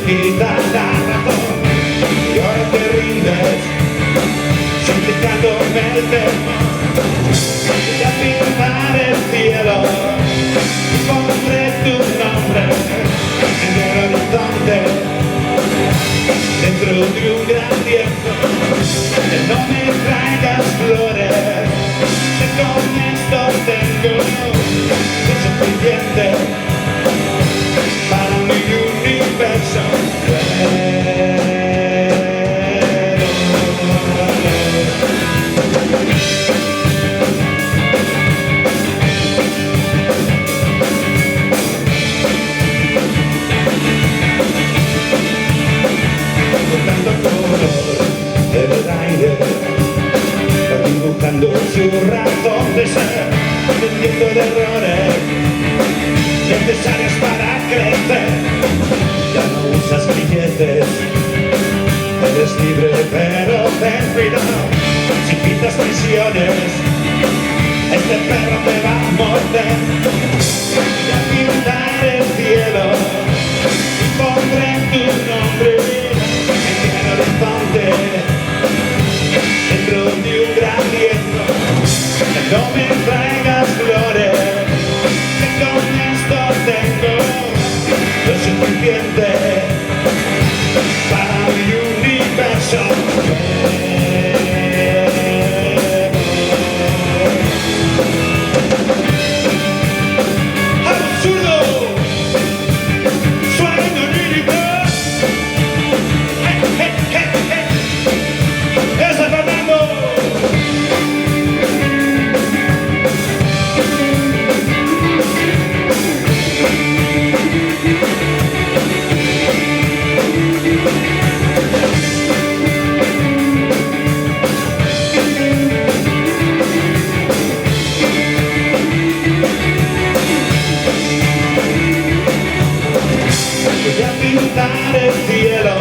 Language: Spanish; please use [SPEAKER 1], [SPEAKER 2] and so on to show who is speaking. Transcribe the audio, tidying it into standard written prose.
[SPEAKER 1] quita la razón y ahora te rindes, suplicándome el temor. Voy a pintar el cielo y pondré tu nombre en el horizonte, dentro de un gran tiempo. Que no me traigas flores, que con esto tengo lo suficiente para mi universo. Con tanto color en el aire, va dibujando su razón de ser, aprendiendo de errores necesarios para crecer. Ya no usas billetes, eres libre pero ten cuidado. Si pintas prisiones, este perro te va a morder. Voy a pintar el cielo y pondré tu nombre en el horizonte, dentro de un gran riesgo. Que no me traigas flores, que con esto tengo lo suficiente para mi universo. ¡Absurdo! ¡Sueño lírico! ¡Hey, hey, hey, hey! ¡Eso es Fernando! Voy a pintar el cielo